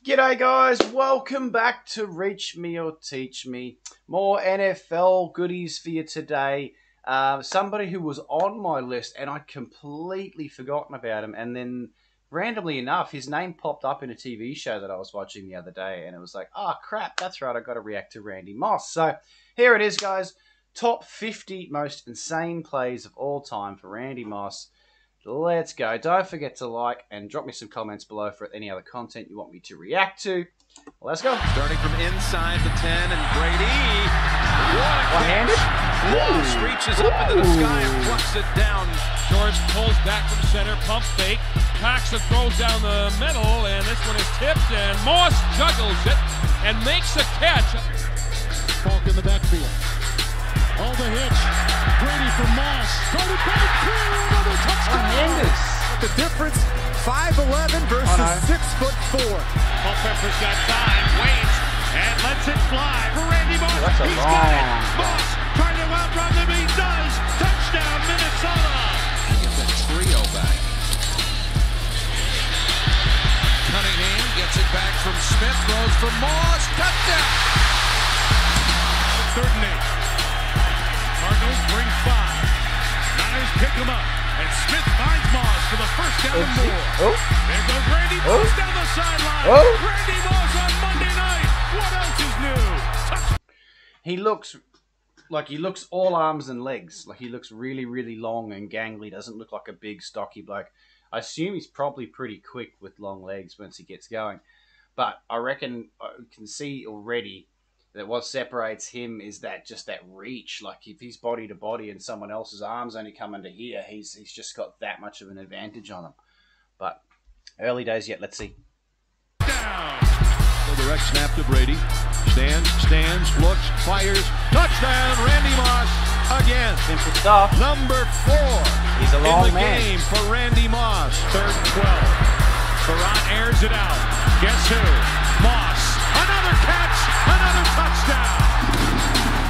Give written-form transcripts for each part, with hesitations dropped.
G'day guys, welcome back to Reach Me or Teach Me. More NFL goodies for you today. Somebody who was on my list and I'd completely forgotten about him, and then randomly enough his name popped up in a TV show that I was watching the other day, and it was like, oh crap, that's right, I got to react to Randy Moss. So here it is guys, top 50 most insane plays of all time for Randy Moss. Let's go. Don't forget to like and drop me some comments below for any other content you want me to react to. Let's go. Starting from inside the 10, and Brady. One-handed? Moss reaches up into the sky and plucks it down. George pulls back from center, pump fake. Paxton throws down the middle, and this one is tipped, and Moss juggles it and makes a catch. Falk in the backfield. All the hitch. Brady from Moss. Started back through. Another touchdown. The difference, 5'11" versus 6'4". Culpepper's got time, waits, and lets it fly for Randy Moss. That's a He's long got it. Moss trying to outrun them. He does. Touchdown, Minnesota. Get that trio back. Cunningham gets it back from Smith. Throws for Moss. Touchdown. 3rd and 8. Cardinals bring 5. Niners pick him up. And Smith finds Moss for the first down and more. Oh. There goes Randy Moss down the sideline. Oh. Randy Moss on Monday night. What else is new? He looks all arms and legs. Like he looks really, really long and gangly. Doesn't look like a big, stocky bloke. I assume he's probably pretty quick with long legs once he gets going. But I reckon I can see already that what separates him is that reach. Like if he's body to body and someone else's arms only come under here, he's just got that much of an advantage on him. But early days yet. Let's see. Down. The direct snap to Brady. Stands, looks, fires. Touchdown, Randy Moss again. Simple stuff. Number 4. He's a long in the man. game for Randy Moss. 3rd and 12. Perron airs it out. Guess who? Moss. Another catch. Another touchdown.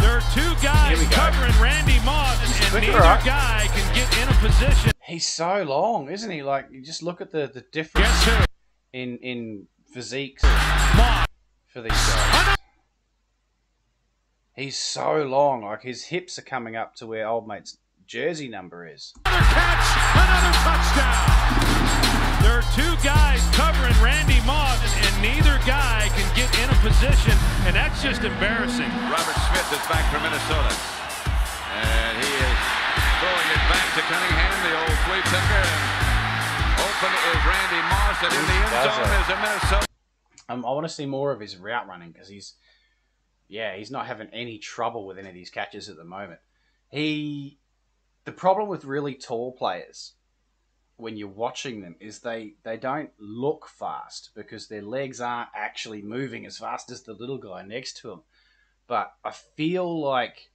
There are 2 guys covering Randy Moss, and neither guy can get in a position. He's so long, isn't he? Like you just look at the difference Guess who? in physiques Moss. for these guys. He's so long. Like his hips are coming up to where old mate's jersey number is. Another catch. Another touchdown. There are 2 guys covering Randy Moss, and neither guy can get in a position, and that's just embarrassing. Robert Smith is back from Minnesota, and he is throwing it back to Cunningham, the old flea picker, and open is Randy Moss, and in the end zone is a Minnesota. I want to see more of his route running because he's not having any trouble with any of these catches at the moment. The problem with really tall players when you're watching them is they don't look fast because their legs aren't actually moving as fast as the little guy next to them. But I feel like,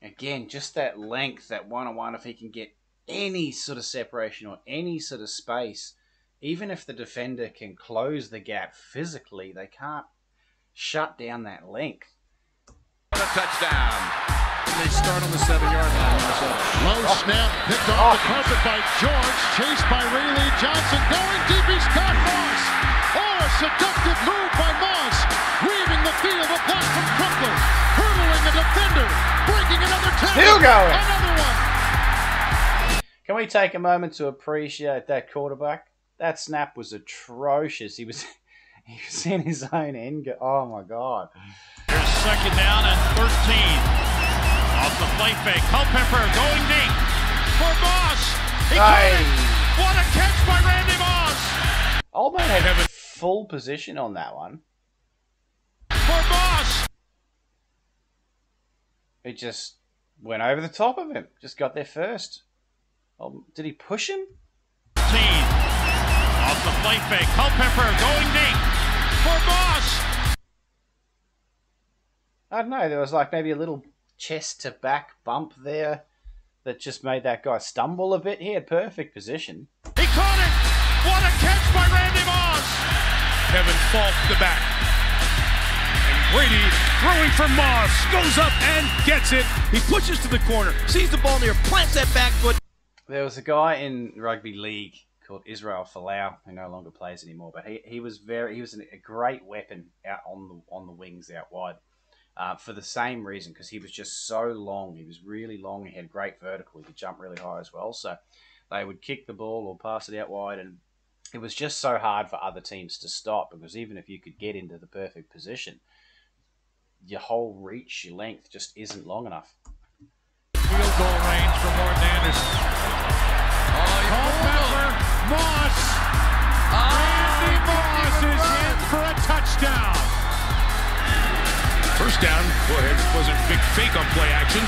again, just that length, that one-on-one, if he can get any sort of separation or any sort of space, even if the defender can close the gap physically, they can't shut down that length. A touchdown. They start on the 7-yard line. Low snap, picked off the carpet by George, chased by Rayleigh Johnson, going deep, he's got Moss. Oh, a seductive move by Moss, weaving the field, a block from Crumple, hurdling the defender, breaking another tackle. Still going. Another one. Can we take a moment to appreciate that quarterback? That snap was atrocious. He was in his own end. Oh my God. Here's 2nd down and 13. Off the play fake, Culpepper going deep for Moss. He caught it. What a catch by Randy Moss. Old man had full position on that one. For Moss. It just went over the top of him. Just got there first. Oh, did he push him? Off the play fake, Culpepper going deep for Moss. I don't know. There was like maybe a little chest to back bump there that just made that guy stumble a bit. He had perfect position. He caught it. What a catch by Randy Moss. Kevin Falk the back. And Brady throwing for Moss. Goes up and gets it. He pushes to the corner. Sees the ball near. Plants that back foot. There was a guy in rugby league called Israel Folau, who no longer plays anymore. But he was a great weapon out on the wings out wide. For the same reason, because he was just so long. He was really long. He had great vertical. He could jump really high as well. So they would kick the ball or pass it out wide, and it was just so hard for other teams to stop, because even if you could get into the perfect position, your whole reach, your length just isn't long enough. Field goal range for Morten Andersen. Culpepper, Moss. Randy Moss is in for a touchdown. First down, go ahead, was a big fake on play action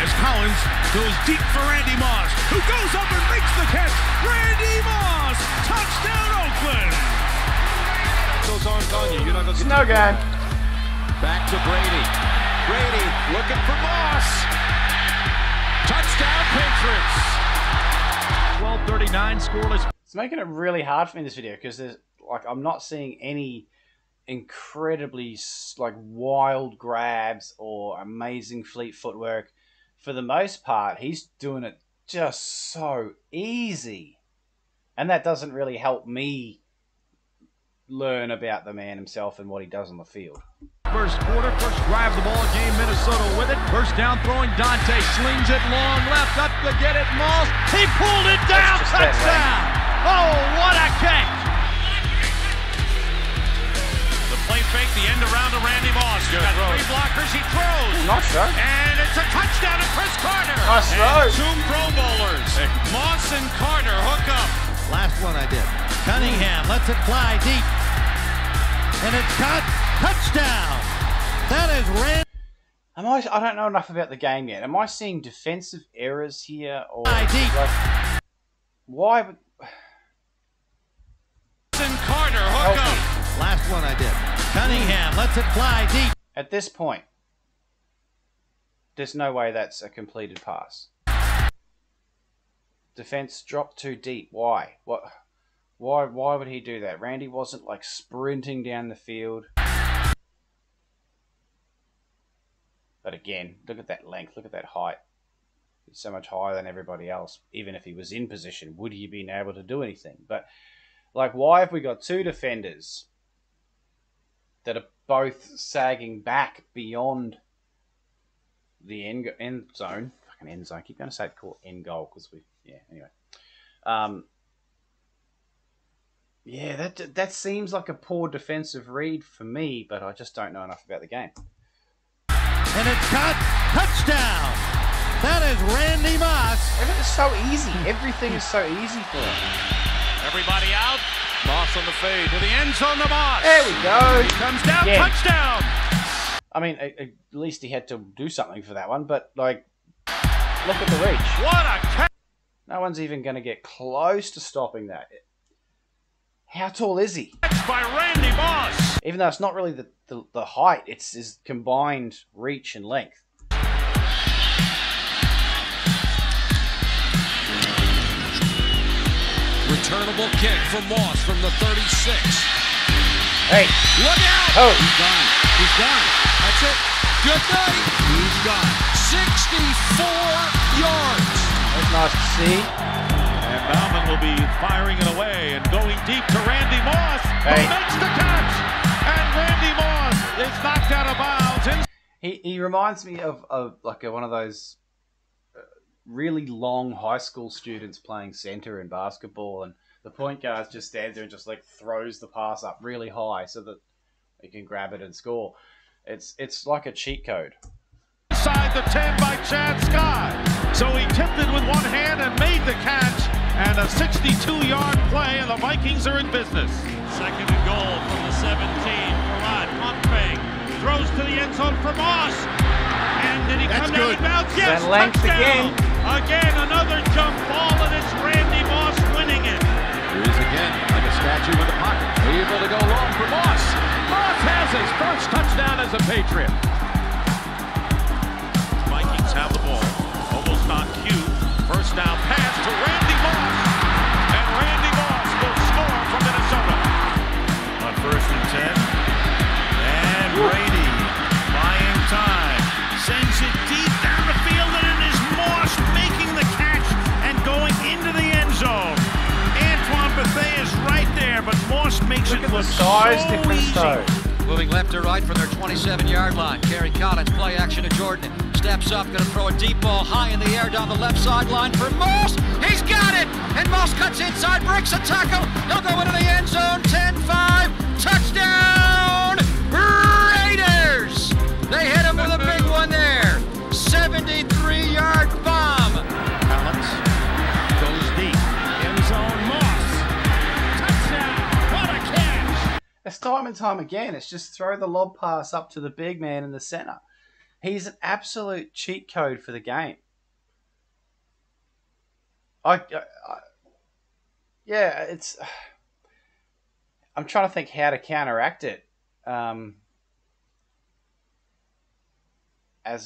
as Collins goes deep for Randy Moss, who goes up and makes the catch. Randy Moss, touchdown Oakland. Goes on Gagne, you're not going to no game. Back to Brady. Brady looking for Moss. Touchdown Patriots. 12:39 scoreless. It's making it really hard for me in this video, because I'm not seeing any incredibly wild grabs or amazing fleet footwork. For the most part, he's doing it just so easy, and that doesn't really help me learn about the man himself and what he does on the field. First quarter, first drive of the ball game, Minnesota with it. First down throwing, Dante slings it long left, up to get it, Moss. He pulled it down, touchdown! Oh, what a catch! The play fake, the end around to Randy Moss. He's got three blockers, he throws. Nice throw. And it's a touchdown to Chris Carter. Nice throw. And two Pro Bowlers. Moss and Carter hook up. Last one I did. Cunningham lets it fly deep. And it's caught. Touchdown. That is Randy. I don't know enough about the game yet. Am I seeing defensive errors here, or why would Carter hook up. Last one I did. Cunningham lets it fly deep. At this point, there's no way that's a completed pass. Defense dropped too deep. Why? What? Why would he do that? Randy wasn't sprinting down the field. But again, look at that length, look at that height. He's so much higher than everybody else. Even if he was in position, would he have been able to do anything? But, why have we got two defenders that are both sagging back beyond the end zone? Fucking end zone. I keep going to say it called end goal, because anyway. Yeah, that seems like a poor defensive read for me, but I just don't know enough about the game. And it's caught. Touchdown. That is Randy Moss. Everything's so easy. Everything is so easy for him. Everybody out. Moss on the fade to the end zone to Moss. There we go. He comes down. Yeah. Touchdown. I mean, at least he had to do something for that one, but, look at the reach. What a catch. No one's even going to get close to stopping that. How tall is he? Catch by Randy Moss. Even though it's not really the height, it's his combined reach and length. Returnable kick from Moss from the 36. Hey. Look out. Oh. He's gone. He's gone. That's it. Good night. He's gone. 64 yards. That's nice to see. And Bauman will be firing it away and going deep to Randy Moss, who makes the catch. And Randy Moss is knocked out of bounds. He reminds me of one of those really long high school students playing center in basketball, and the point guard just stands there and just throws the pass up really high so that he can grab it and score. It's like a cheat code. Inside the 10 by Chad Scott. So he tipped it with one hand and made the catch. And a 62-yard play, and the Vikings are in business. Second and goal from the 17. Farad, pump fake. Throws to the end zone for Moss. And did he come down in bounds? Yes, touchdown. Again, another jump ball, and it's Randy Moss winning it. Here he is again, like a statue in the pocket. Able to go long for Moss. Moss has his first touchdown as a Patriot. Vikings have the ball. Almost on cue. First down pass to Randy Moss. And Randy Moss will score for Minnesota. On first and 10. And Brady, buying time, sends it deep down the field, and it is Moss making the catch and going into the end zone. Antoine looks size so difference easy. though. Moving left to right from their 27-yard line. Kerry Collins, play action to Jordan. Steps up, going to throw a deep ball high in the air down the left sideline for Moss. He's got it! And Moss cuts inside, breaks a tackle. He'll go into the end zone. 10-5. Touchdown! Raiders! They hit him with a big one there. 73-yard bomb. Collins goes deep. End zone, Moss. Touchdown! What a catch! It's time and time again. It's just throw the lob pass up to the big man in the center. He's an absolute cheat code for the game. Yeah, it's. I'm trying to think how to counteract it as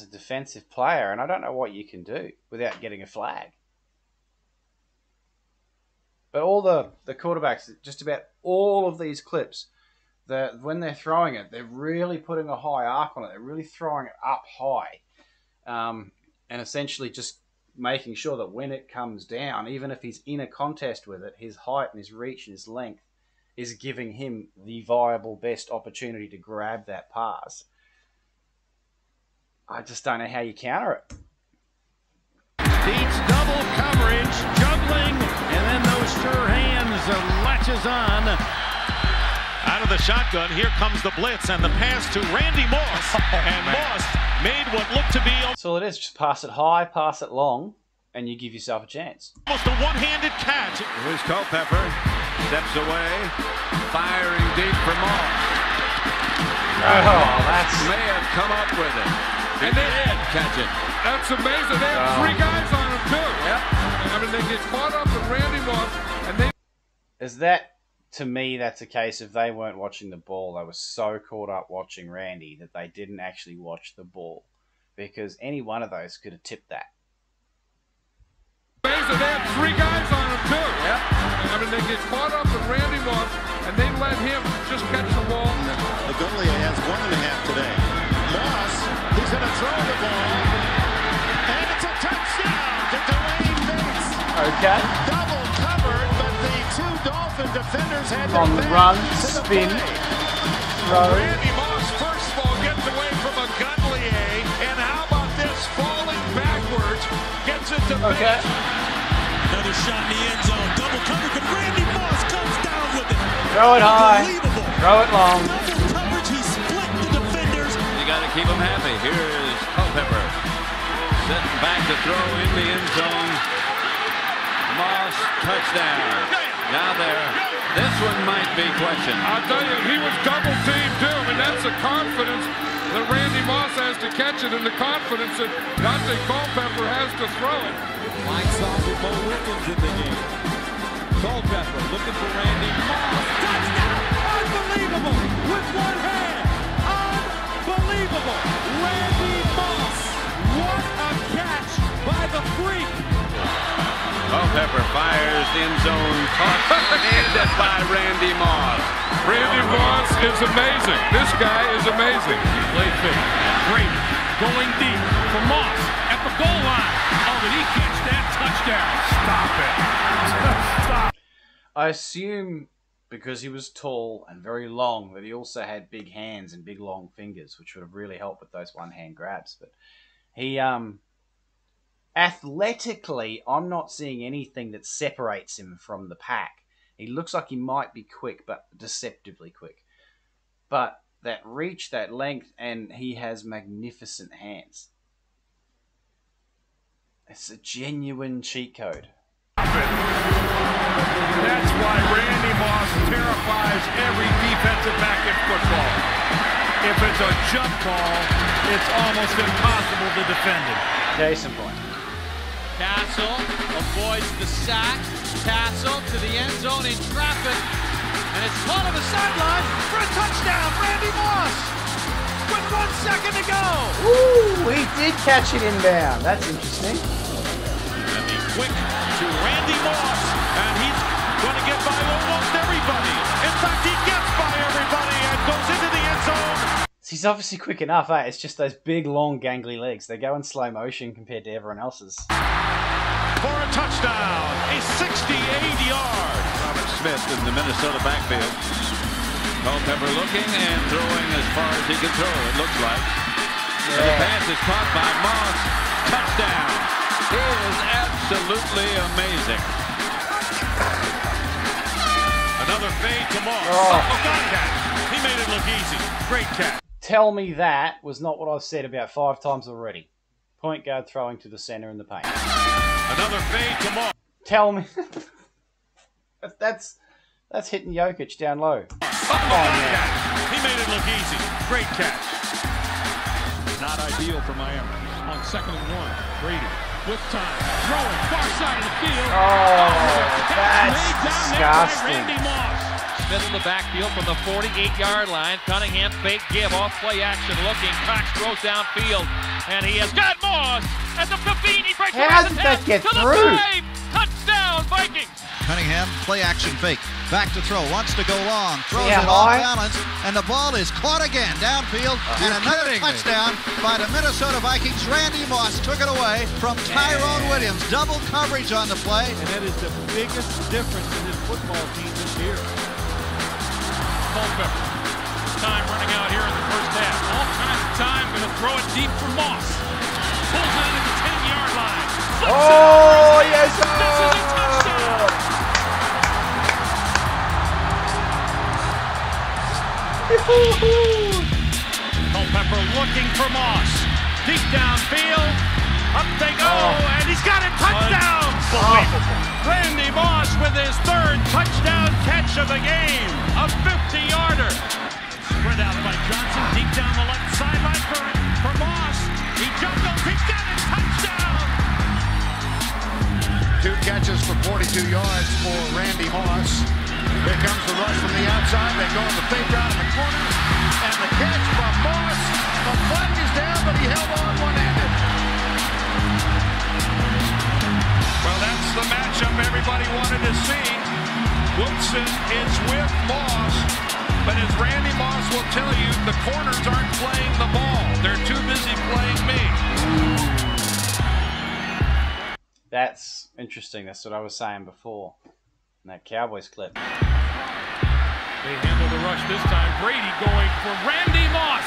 a defensive player, and I don't know what you can do without getting a flag. But all the quarterbacks, just about all of these clips, that when they're throwing it, they're really putting a high arc on it. They're really throwing it up high, and essentially just making sure that when it comes down, even if he's in a contest with it, his height and his reach and his length is giving him the viable best opportunity to grab that pass. I just don't know how you counter it. Beats double coverage, juggling, and then those sure hands latches on. Out of the shotgun, here comes the blitz and the pass to Randy Moss. And Moss made what looked to be That's all it is. Just pass it high, pass it long, and you give yourself a chance. almost a one-handed catch. Here's Culpepper. Steps away. Firing deep for Moss. Oh, that's... May have come up with it. And they did catch it. That's amazing. They have three guys on him, too. Yep. I mean, they get caught up with Randy Moss, and they... Is that... To me, that's a case of they weren't watching the ball. They were so caught up watching Randy that they didn't actually watch the ball. Because any one of those could have tipped that. Amazing. They have three guys on him, too. Yep. I mean, they get caught up with Randy Moss, and they let him just catch the ball. Magnolia has 1.5 today. Moss, he's going to throw the ball, and it's a touchdown to Dwayne Bates. Okay. Double covered, but the two Dolphin defenders had On the run, spin, throw. Randy Moss, first of all, gets away from a Gunlier. And how about this? Falling backwards, gets it to Okay. Another shot in the end zone. Double coverage, but Randy Moss comes down with it. Throw it high. Unbelievable. Throw it long. Double coverage, he split the defenders. You got to keep them happy. Here is Culpepper. Sitting back to throw in the end zone. Moss, touchdown. Now there. This one might be questioned. I'll tell you, he was double teamed too, and that's the confidence that Randy Moss has to catch it, and the confidence that Dante Culpepper has to throw it. Line soft with Mo Wilkins in the game. Culpepper looking for Randy Moss. Touchdown! Unbelievable! With one hand. Unbelievable! Randy Moss. What a catch by the freak. Culpepper fires the end zone. Caught ended by Randy Moss. Randy Moss is amazing. This guy is amazing. Play fake. Brady going deep for Moss at the goal line. Oh, did he catch that touchdown? Stop it. Stop. I assume because he was tall and very long that he also had big hands and big long fingers, which would have really helped with those one-hand grabs. But he, athletically, I'm not seeing anything that separates him from the pack. He looks like he might be quick, but deceptively quick. But that reach, that length, and he has magnificent hands. It's a genuine cheat code. That's why Randy Moss terrifies every defensive back in football. If it's a jump ball, it's almost impossible to defend it. Case in point. Castle avoids the sack. Castle to the end zone in traffic. And it's caught on the sideline for a touchdown. Randy Moss with 1 second to go. Ooh, he did catch it inbound. That's interesting. And the quick to Randy Moss. And he's going to get by almost everybody. In fact, he gets by everybody and goes into the end zone. He's obviously quick enough, eh? It's just those big, long, gangly legs. They go in slow motion compared to everyone else's. For a touchdown, a 68-yard. Robert Smith in the Minnesota backfield. Culpepper looking and throwing as far as he can throw, it looks like. And the pass is caught by Moss. Touchdown. He is absolutely amazing. Another fade to Moss. Oh, he made it look easy. Great catch. Tell me that was not what I've said about 5 times already. Point guard throwing to the center in the paint. Another fade to Moss. Tell me. That's hitting Jokic down low. He made it look easy. Great catch. Not ideal for Miami. On 2nd and 1, Brady with time. Throwing far side of the field. That's disgusting. Randy Moss. Smith in the backfield from the 48-yard line. Cunningham fake give off play action looking. Cox throws downfield. And he has got Moss at the 15. He breaks How did that get through? Touchdown, Vikings. Cunningham, play action fake. Back to throw, wants to go long, throws it off balance, and the ball is caught again downfield, and another touchdown by the Minnesota Vikings. Randy Moss took it away from Tyrone Williams. Double coverage on the play. And that is the biggest difference in this football team this year. Culpepper. Time running out here in the first half. All kinds of time. Going to throw it deep for Moss. Pulls it into the 10-yard line. Oh, yes, sir. This is a touchdown. Culpepper looking for Moss. Deep downfield. Up they go. And he's got a touchdown. Unbelievable. Randy Moss with his 3rd touchdown catch of the game. A 50-yarder. Spread out by Johnson. Deep down the left sideline for Moss. He juggled. He's got a touchdown. 2 catches for 42 yards for Randy Moss. Here comes the rush from the outside. They go on the fake route in the corner. And the catch from Moss. The flag is down, but he held on one-handed. Well, that's the matchup everybody wanted to see. Woodson is with Moss. But as Randy Moss will tell you, the corners aren't playing the ball. They're too busy playing me. That's interesting. That's what I was saying before in that Cowboys clip. They handle the rush this time. Brady going for Randy Moss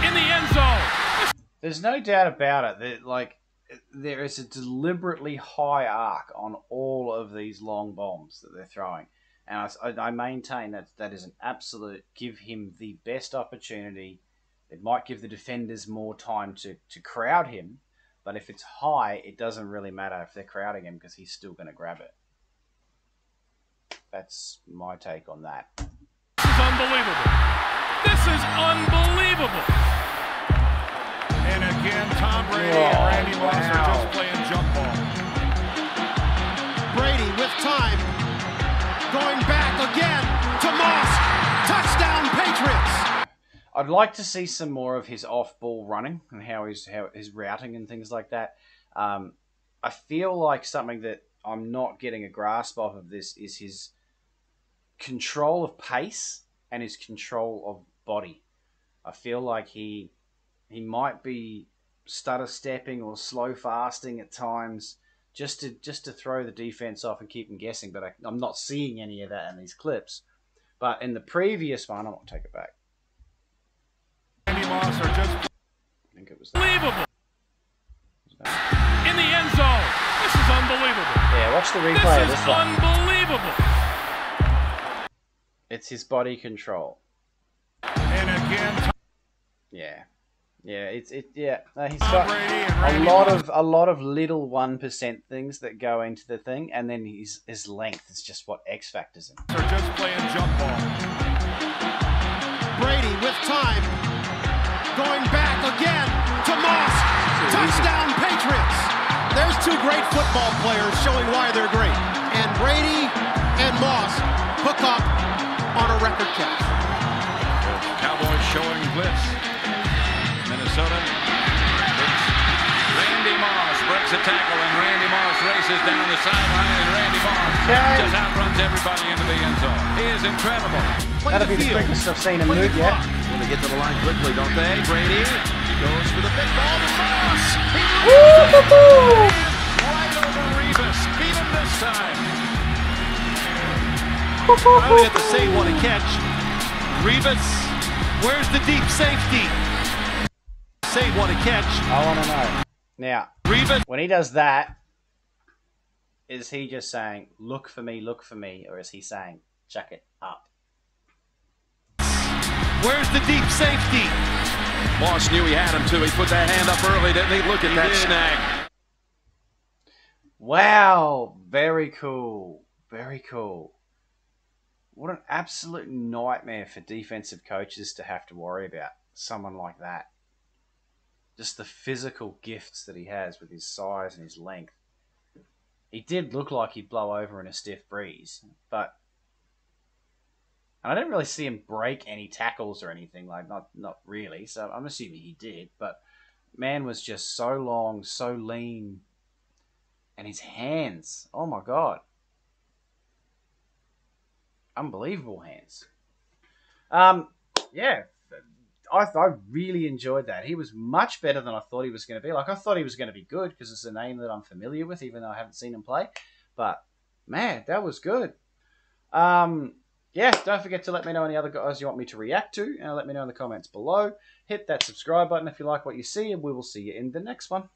in the end zone. There's no doubt about it that, there is a deliberately high arc on all of these long bombs that they're throwing. And I maintain that is an absolute give him the best opportunity. It might give the defenders more time to crowd him. But if it's high, it doesn't really matter if they're crowding him because he's still going to grab it. That's my take on that. This is unbelievable. This is unbelievable. And again, Tom Brady and Randy Moss are just playing jump ball. Brady with time. Going back again to Moss. Touchdown, Patriots. I'd like to see some more of his off-ball running and how his routing and things like that. I feel like something that I'm not getting a grasp of this is his control of pace and his control of body. I feel like he might be stutter stepping or slow fasting at times just to throw the defense off and keep them guessing. But I'm not seeing any of that in these clips. But in the previous one, I want to take it back. Randy Moss are just I think it was unbelievable. In the end zone. This is unbelievable. Yeah, watch the replay of this one. Unbelievable. It's his body control. And again, he's got a lot of little 1% things that go into the thing, and then his length is just what X factors him. They're just playing jump ball. Brady with time. Going back again to Moss. Touchdown, Patriots. There's 2 great football players showing why they're great. And Brady and Moss hook up on a record catch. Cowboys showing blitz. Minnesota. Randy Moss breaks a tackle, and Randy Moss races down the sideline, and Randy Moss just outruns everybody into the end zone. He is incredible. That'll be the quickest I've seen him move yet. Well, they get to the line quickly, don't they? Brady goes for the big ball to Moss. He right over Revis. Beat him this time. Finally at the same one to catch. Rivas, where's the deep safety? Save what a catch. I want to know. Now, Rivas, when he does that, is he just saying, look for me, or is he saying, chuck it up? where's the deep safety? Moss knew he had him too. He put that hand up early, didn't he? Look at that snag. Wow, very cool. Very cool. What an absolute nightmare for defensive coaches to have to worry about. Someone like that. Just the physical gifts that he has with his size and his length. He did look like he'd blow over in a stiff breeze, but and I didn't really see him break any tackles or anything, like not really, so I'm assuming he did, but man was just so long, so lean, and his hands, oh my god. Unbelievable hands. Yeah, I really enjoyed that. He was much better than I thought he was going to be. Like, I thought he was going to be good because it's a name that I'm familiar with, even though I haven't seen him play. But, man, that was good. Yeah, don't forget to let me know any other guys you want me to react to, and let me know in the comments below. Hit that subscribe button if you like what you see, and we will see you in the next one.